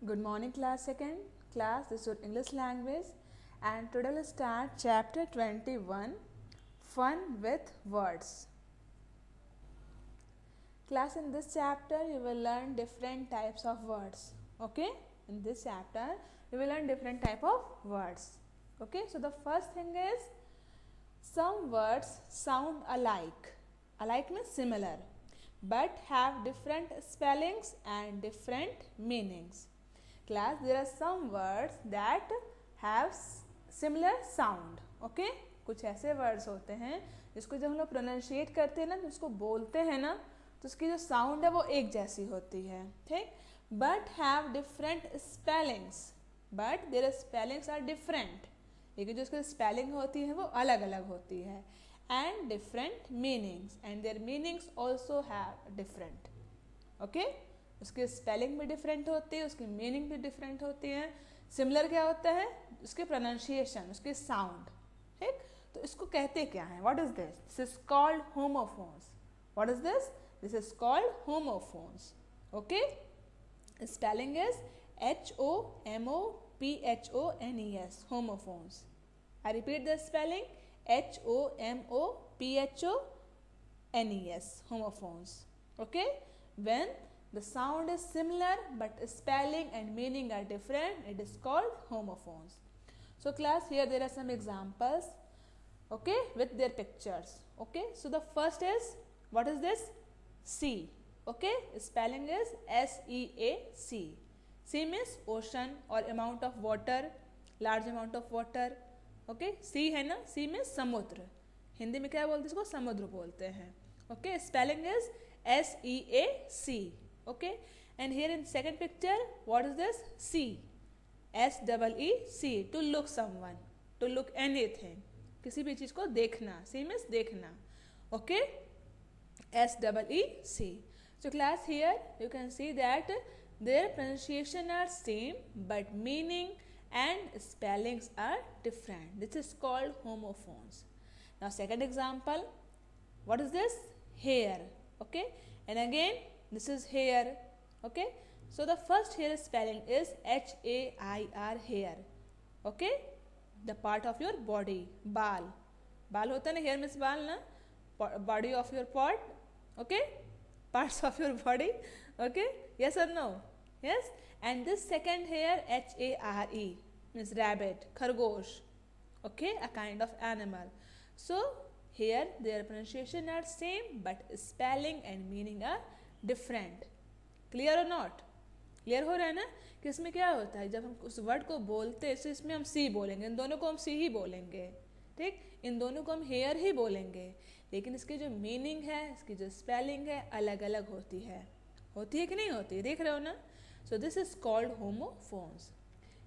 Good morning, class second. Class, this is your English language, and today we'll start chapter 21 Fun with Words. Class, in this chapter, you will learn different types of words. Okay? In this chapter, you will learn different type of words. Okay? So, the first thing is some words sound alike. Alike means similar, but have different spellings and different meanings. Class, there are some words that have similar sound. Okay? कुछ ऐसे words होते हैं जिसको जब हम लोग pronunciate करते हैं ना, जिसको बोलते हैं ना, तो उसकी जो साउंड है वो एक जैसी होती है. ठीक, but have different spellings, but their spellings are different. लेकिन जो उसकी स्पेलिंग होती है वो अलग अलग होती है. And different meanings, and there meanings also have different. Okay, उसकी स्पेलिंग भी डिफरेंट होती है, उसकी मीनिंग भी डिफरेंट होती है. सिमिलर क्या होता है? उसके प्रोनाउंसिएशन, उसके साउंड. ठीक, तो इसको कहते क्या है? What is this? This is called homophones. What is this? This is called homophones. Okay, spelling is HOMOPHONES, homophones. I repeat the spelling, HOMOPHONES, homophones. Okay, when the sound is similar but spelling and meaning are different, it is called homophones. So class, here there are some examples, okay, with their pictures. Okay, so the first is, what is this? Sea. Okay, spelling is SEAC. Sea means ocean or amount of water, large amount of water. Okay, sea है ना, sea means समुद्र. हिंदी में क्या बोलते हैं इसको? समुद्र बोलते हैं. Okay, spelling is SEAC. Okay, and here in second picture, what is this? See, SEEC, to look someone, to look anything, किसी भी चीज़ को देखना. See means देखना. Okay, SEEC. So class, here you can see that their pronunciation are same but meaning and spellings are different. This is called homophones. Now second example, what is this? Hair. Okay, and again this is hair. Okay, so the first hair spelling is HAIR, hair. Okay, the part of your body, बाल. बाल होता है ना, hair means बाल ना, body of your part. Okay, parts of your body. Okay, yes or no? Yes. And this second hair, HARE, means rabbit, khargosh. Okay, a kind of animal. So here their pronunciation are same but spelling and meaning are different. Clear or not? Clear हो रहा है ना कि इसमें क्या होता है? जब हम उस वर्ड को बोलते हैं तो इसमें हम सी बोलेंगे, इन दोनों को हम सी ही बोलेंगे. ठीक, इन दोनों को हम हेयर ही बोलेंगे, लेकिन इसकी जो मीनिंग है, इसकी जो स्पेलिंग है, अलग अलग होती है. होती है कि नहीं होती? देख रहे हो ना? So this is called homophones.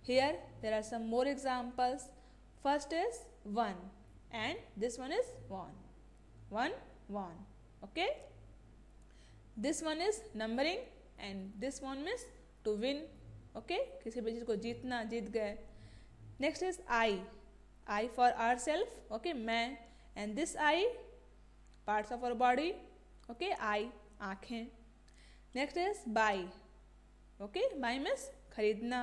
Here there are some more examples. First is one, and this one is won. One, won. Okay, this one is numbering, and this one means to win. Okay, किसी भी चीज़ को जीतना, जीत गए. Next is I. I for ourself. Okay, मैं. And this eye, parts of our body. Okay, eye, आँखें. Next is buy. Okay, buy means खरीदना.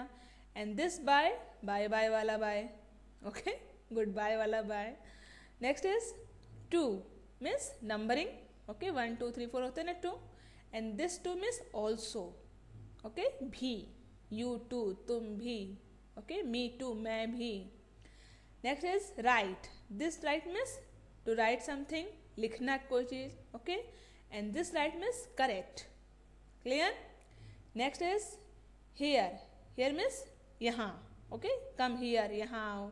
And this buy, bye bye वाला buy. Okay, goodbye वाला buy. Next is two, means numbering. Okay, 1 2 3 4 होते हैं ना, two. And this two means also. Okay, भी, you too, तुम भी. Okay, me too, मैं भी. Next is right. This right means to write something, लिखना कोई चीज़. Okay, and this right means correct. Clear? Next is here. Here means यहाँ. Okay, come here, यहाँ आओ.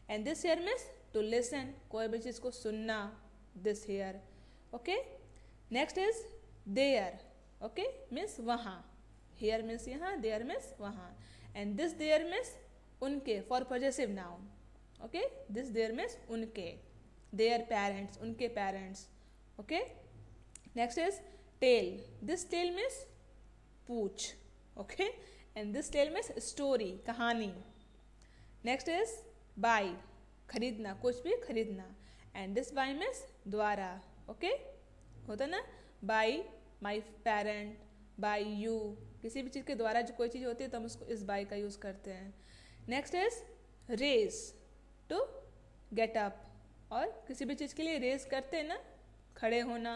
And this hear means to listen, कोई भी चीज़ को सुनना. This hear. Okay, next is there. Okay, means वहाँ. हियर मीन्स यहाँ, देयर मीन्स वहाँ. एंड दिस देयर मीन्स उनके, for possessive noun. Okay, this there means उनके, their parents, उनके parents. Okay, next is tail. This tail means पूछ. Okay, and this tail means story, कहानी. Next is buy, खरीदना, कुछ भी खरीदना. And this buy means द्वारा. Okay, होता ना, buy my parent, buy you. किसी भी चीज़ के द्वारा जो कोई चीज़ होती है तो हम उसको इस बाई का यूज़ करते हैं. Next is raise, to get up. और किसी भी चीज़ के लिए रेज करते हैं ना, खड़े होना,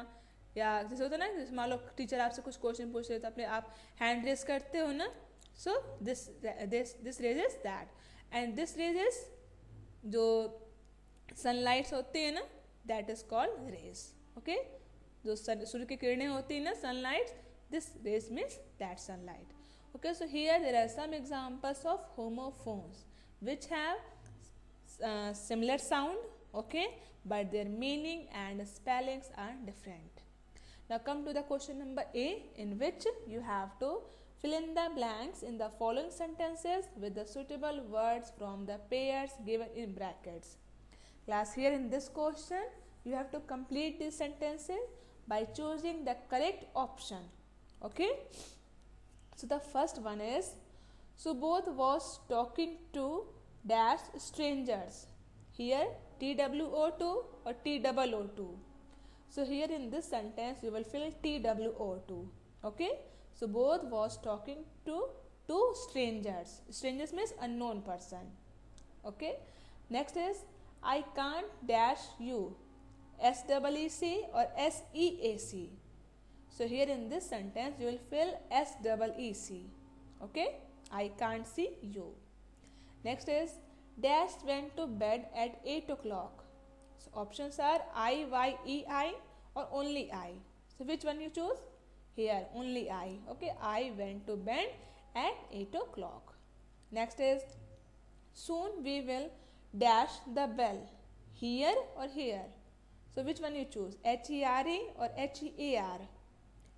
या जैसे होता है ना, जैसे मान लो टीचर आपसे कुछ क्वेश्चन पूछ रहे तो अपने आप हैंड रेज करते हो ना. So this raise is that. And this raise is जो सनलाइट्स होती है ना, that is called rays. Okay, जो सूर्य की किरणें होती है ना, sunlight, this rays means that sunlight. Okay, so here there are some examples of homophones which have similar sound, okay, but their meaning and spellings are different. Now come to the question number A, in which you have to fill in the blanks in the following sentences with the suitable words from the pairs given in brackets. Class, here in this question you have to complete these sentences by choosing the correct option. Okay, so the first one is, Subodh was talking to dash strangers. Here TWO2 or TOO2. So here in this sentence you will fill TWO2. Okay, Subodh was talking to two strangers. Strangers means unknown person. Okay, next is, I can't dash you. SEEC or SEAC. So here in this sentence you will fill SEEC. Okay, I can't see you. Next is, dash went to bed at 8 o'clock. So options are IYEI or only I. So which one you choose? Here only I. Okay, I went to bed at 8 o'clock. Next is, soon we will dash the bell. Here or here? So which one you choose? HERE or HEAR?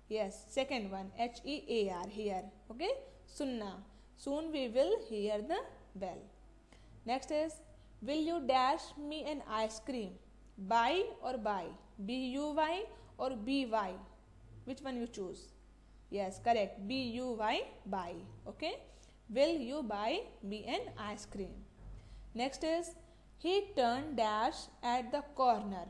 Yes, second one, HEAR, here. Okay, sunna, soon we will hear the bell. Next is, will you dash me an ice cream? Buy or buy? BUY or BY? Which one you choose? Yes, correct, BUY, buy. Okay, will you buy me an ice cream? Next is, he turned dash at the corner.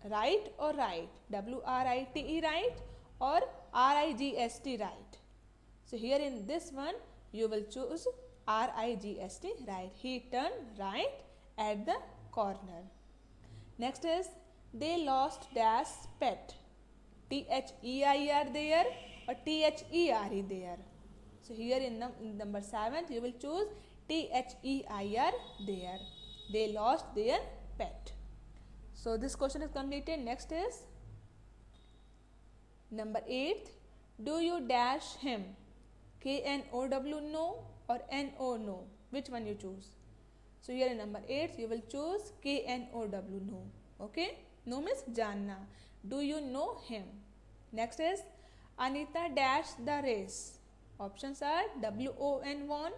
Right or right? WRITE, right, or RIGST, right? So here in this one you will choose RIGST, right. He turned right at the corner. Next is, they lost dash pet. THEIR there or THERE there? So here in number 7 you will choose THEIR there. They lost their pet. So this question is completed. Next is number 8. Do you dash him? KNOW, no, or NO, no? Which one you choose? So here in number 8 you will choose KNOW, no. Okay, no means janna. Do you know him? Next is, Anita dashed the race. Options are WON won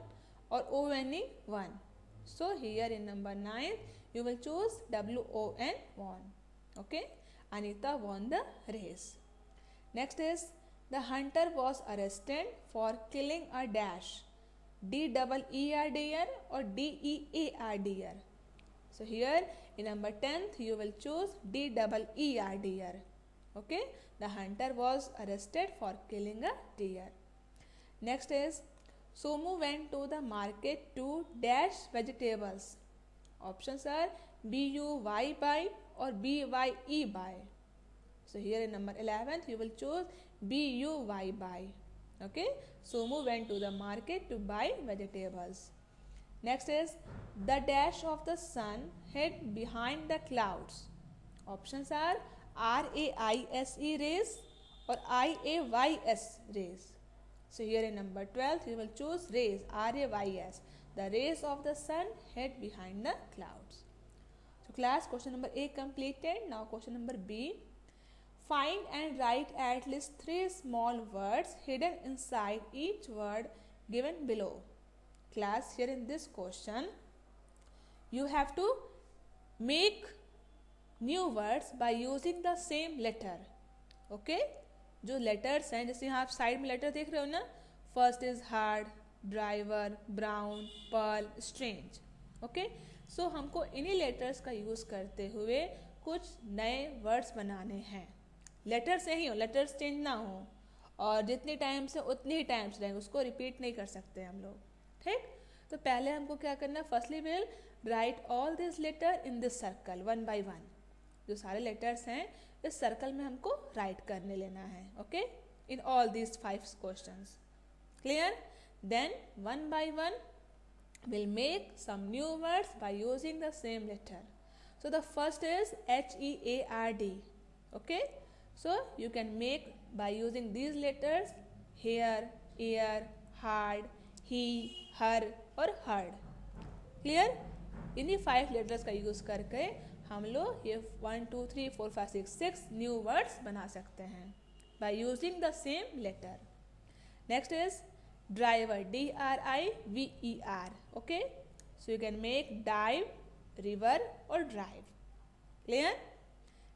or ONE won. So here in number 9 you will choose WON won. Okay, Anita won the race. Next is, the hunter was arrested for killing a dash. DEER deer or DEAR deer? So here in number 10th you will choose DEER deer. Okay, the hunter was arrested for killing a deer. Next is, Somu went to the market to dash vegetables. Options are BUY buy or BYE buy. So here in number 11th you will choose BUY buy. Okay, Somu went to the market to buy vegetables. Next is, the dash of the sun hid behind the clouds. Options are RAISE rays or IAYS rays. So here in number 12 you will choose rays, RAYS. The rays of the sun hid behind the clouds. So class, question number A completed. Now question number B. Find and write at least 3 small words hidden inside each word given below. Class, here in this question you have to make new words by using the same letter. Okay, जो letters हैं, जैसे यहाँ आप side में letter देख रहे हो ना, first is hard, driver, brown, pearl, strange. Okay, so हमको इन्हीं लेटर्स का यूज़ करते हुए कुछ नए वर्ड्स बनाने हैं. लेटर से ही हो, लेटर्स चेंज ना हो. और जितनी टाइम से उतनी ही टाइम से रहेंगे, उसको रिपीट नहीं कर सकते हम लोग। ठीक, तो पहले हमको क्या करना है, firstly will write all this letter in this circle one by one. जो सारे लेटर्स हैं इस सर्कल में हमको राइट करने लेना है, okay, in all these 5 questions. Clear? Then one by one we'll make some new words by using the same letter. So the first is HEARD. Okay, so you can make by using these letters here, ear, hard, he, her और heard. Clear? इन्हीं 5 letters का use करके हम लोग ये 1 2 3 4 5 6 new words बना सकते हैं by using the same letter. Next is driver, DRIVER. Okay, so you can make dive, river or drive. Clear?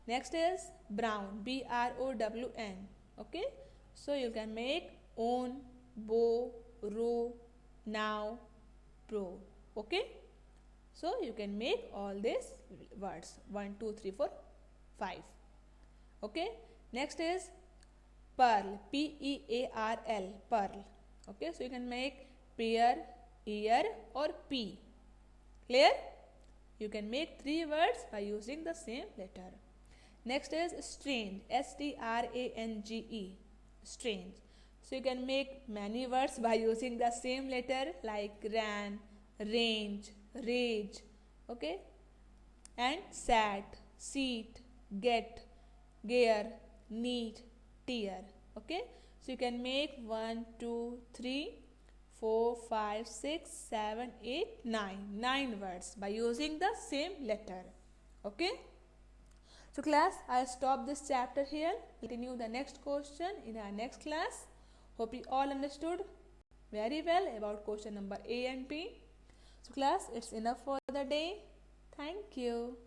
Next is brown, BROWN. Okay, so you can make own, bow, row, now, pro. Okay, so you can make all these words 1 2 3 4 5. Okay, next is pearl, PEARL, pearl. Okay, so you can make pear, ear or P. Clear? You can make 3 words by using the same letter. Next is strange, STRANGE, strange. So you can make many words by using the same letter like ran, range, rage. Okay, and sat, seat, get, gear, need, tear. Okay, so you can make 1 2 3 4 5 6 7 8 9 words by using the same letter. Okay, so class, I stop this chapter here. Continue the next question in our next class. Hope you all understood very well about question number A and B. So class, it's enough for the day. Thank you.